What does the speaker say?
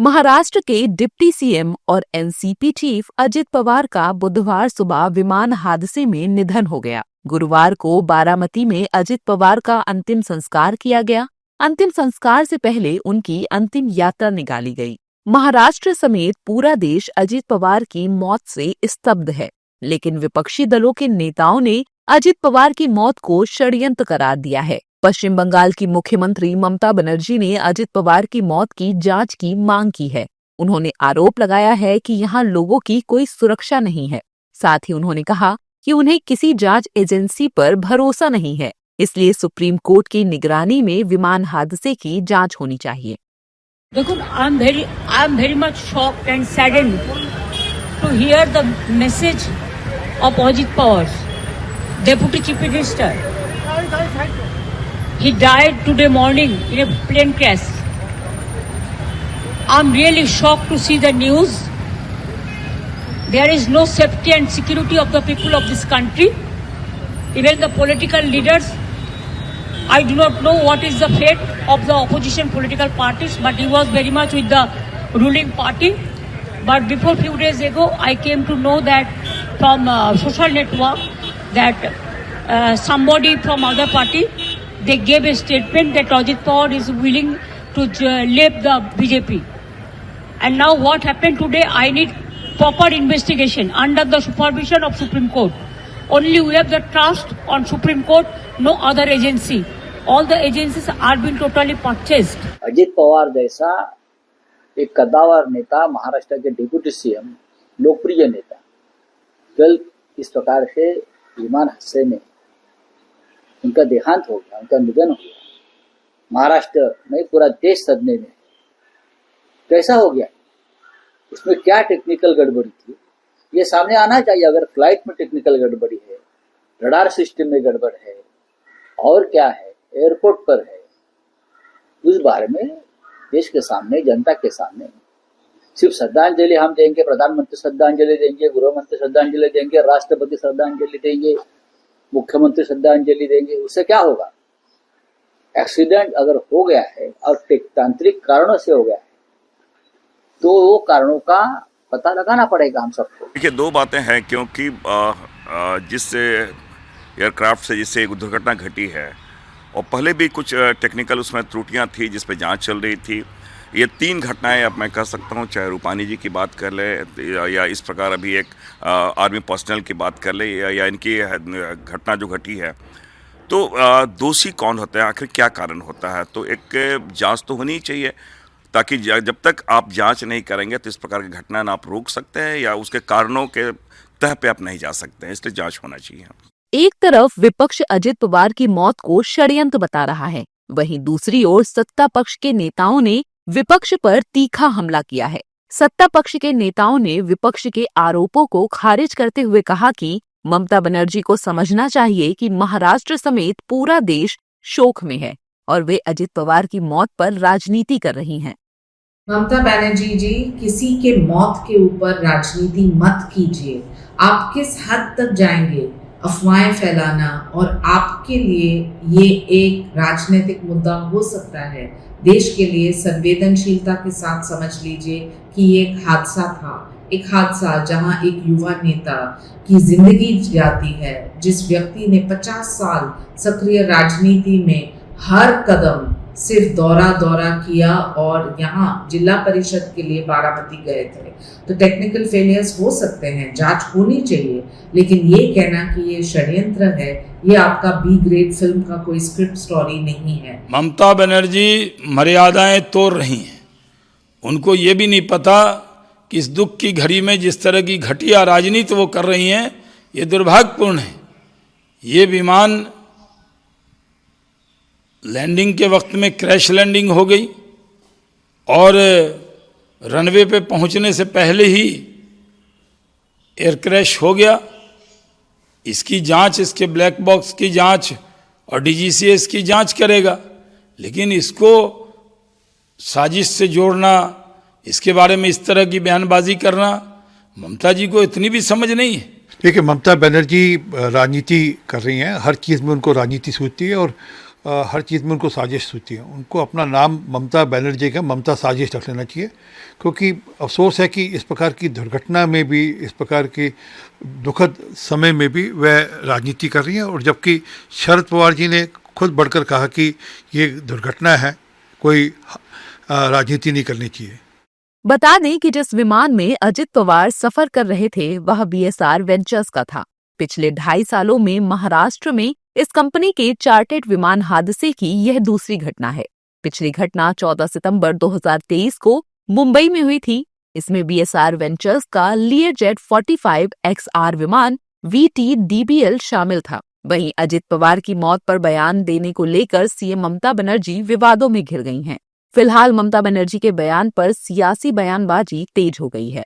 महाराष्ट्र के deputy CM और NCP chief Ajit Pawar का बुधवार सुबह विमान हादसे में निधन हो गया। गुरुवार को बारामती में अजित पवार का अंतिम संस्कार किया गया। अंतिम संस्कार से पहले उनकी अंतिम यात्रा निकाली गई। महाराष्ट्र समेत पूरा देश अजित पवार की मौत से स्तब्ध है, लेकिन विपक्षी दलों के नेताओं ने अजित पवार की मौत को षड्यंत्र करार दिया है। पश्चिम बंगाल की मुख्यमंत्री ममता बनर्जी ने अजित पवार की मौत की जांच की मांग की है। उन्होंने आरोप लगाया है कि यहां लोगों की कोई सुरक्षा नहीं है। साथ ही उन्होंने कहा कि उन्हें किसी जांच एजेंसी पर भरोसा नहीं है, इसलिए सुप्रीम कोर्ट की निगरानी में विमान हादसे की जांच होनी चाहिए। देखो, I am very much shocked and saddened to hear the message of Ajit Pawar, deputy chief minister. He died today morning in a plane crash. I'm really shocked to see the news. There is no safety and security of the people of this country. Even the political leaders, I do not know what is the fate of the opposition political parties, but he was very much with the ruling party. But before few days ago, I came to know that from social network that somebody from other party, they gave a statement that Ajit Pawar is willing to leave the BJP. And now what happened today, I need proper investigation under the supervision of Supreme Court. Only we have the trust on Supreme Court, no other agency. All the agencies are being totally purchased. Ajit Pawar जैसा एक कद्दावर नेता, महाराष्ट्र के deputy CM, लोकप्रिय नेता, कल इस प्रकार से विमान हादसे में उनका देहांत हो गया, उनका निधन हो गया। महाराष्ट्र नहीं, पूरा देश सदमे में। कैसा हो गया? इसमें क्या टेक्निकल गड़बड़ी थी, ये सामने आना चाहिए। अगर फ्लाइट में टेक्निकल गड़बड़ी है, रडार सिस्टम में गड़बड़ है, और क्या है, एयरपोर्ट पर है, उस बारे में देश के सामने, जनता के सामने सिर्फ श्रद्धांजलि हम देंगे, प्रधानमंत्री श्रद्धांजलि देंगे, गृहमंत्री श्रद्धांजलि देंगे, राष्ट्रपति श्रद्धांजलि देंगे, मुख्यमंत्री श्रद्धांजलि देंगे, उससे क्या होगा? एक्सीडेंट अगर हो गया है और तांत्रिक कारणों से हो गया है, तो वो कारणों का पता लगाना पड़ेगा हम सबको। देखिए, दो बातें हैं, क्योंकि जिस एयरक्राफ्ट से जिससे एक दुर्घटना घटी है, और पहले भी कुछ टेक्निकल उसमें त्रुटियां थी जिस पे जांच चल रही थी। ये 3 घटनाएं अब मैं कह सकता हूँ, चाहे रूपानी जी की बात कर ले या इस प्रकार अभी एक आर्मी पर्सनल की बात कर ले या इनकी घटना जो घटी है, तो दोषी कौन होता है, आखिर क्या कारण होता है? तो एक जांच तो होनी चाहिए, ताकि जब तक आप जांच नहीं करेंगे तो इस प्रकार की घटना ना आप रोक सकते हैं या उसके कारणों के तह पे आप नहीं जा सकते हैं, इसलिए जांच होना चाहिए। एक तरफ विपक्ष अजित पवार की मौत को षड्यंत्र बता रहा है, वहीं दूसरी ओर सत्ता पक्ष के नेताओं ने विपक्ष पर तीखा हमला किया है। सत्ता पक्ष के नेताओं ने विपक्ष के आरोपों को खारिज करते हुए कहा कि ममता बनर्जी को समझना चाहिए कि महाराष्ट्र समेत पूरा देश शोक में है और वे अजित पवार की मौत पर राजनीति कर रही हैं। ममता बनर्जी जी, किसी के मौत के ऊपर राजनीति मत कीजिए। आप किस हद तक जाएंगे अफवाहें फैलाना, और आपके लिए ये एक राजनीतिक मुद्दा हो सकता है। देश के लिए संवेदनशीलता के साथ समझ लीजिए कि ये एक हादसा था, एक हादसा जहां एक युवा नेता की जिंदगी जाती है, जिस व्यक्ति ने 50 साल सक्रिय राजनीति में हर कदम सिर्फ दौरा किया और यहाँ जिला परिषद के लिए बारामती गए थे। तो टेक्निकल फेलियर्स हो सकते हैं, जांच होनी चाहिए, लेकिन ये कहना कि ये षड्यंत्र है, ये आपका बी ग्रेड फिल्म का कोई स्क्रिप्ट स्टोरी नहीं है। ममता बनर्जी मर्यादाएं तोड़ रही हैं। उनको ये भी नहीं पता कि इस दुख की घड़ी में जिस तरह की घटिया राजनीति वो कर रही हैं, ये दुर्भाग्यपूर्ण है। ये विमान लैंडिंग के वक्त में क्रैश लैंडिंग हो गई और रनवे पे पहुंचने से पहले ही एयर क्रैश हो गया। इसकी जांच, इसके ब्लैक बॉक्स की जांच और डीजीसीएस की जांच करेगा, लेकिन इसको साजिश से जोड़ना, इसके बारे में इस तरह की बयानबाजी करना, ममता जी को इतनी भी समझ नहीं है। देखिए, ममता बनर्जी राजनीति कर रही हैं, हर चीज़ में उनको राजनीति सूझती है और हर चीज़ में उनको साजिश सूझती है। उनको अपना नाम ममता बनर्जी का ममता साजिश रख लेना चाहिए, क्योंकि अफसोस है कि इस प्रकार की दुर्घटना में भी, इस प्रकार के दुखद समय में भी वह राजनीति कर रही हैं। और जबकि शरद पवार जी ने खुद बढ़कर कहा कि ये दुर्घटना है, कोई राजनीति नहीं करनी चाहिए। बता दें कि जिस विमान में अजित पवार सफर कर रहे थे वह BSR वेंचर्स का था। पिछले 2.5 सालों में महाराष्ट्र में इस कंपनी के चार्टर्ड विमान हादसे की यह दूसरी घटना है। पिछली घटना 14 सितंबर 2023 को मुंबई में हुई थी। इसमें BSR वेंचर्स का लियरजेट 45XR विमान VT-DBL शामिल था। वहीं अजित पवार की मौत पर बयान देने को लेकर सीएम ममता बनर्जी विवादों में घिर गई हैं। फिलहाल ममता बनर्जी के बयान पर सियासी बयानबाजी तेज हो गई है।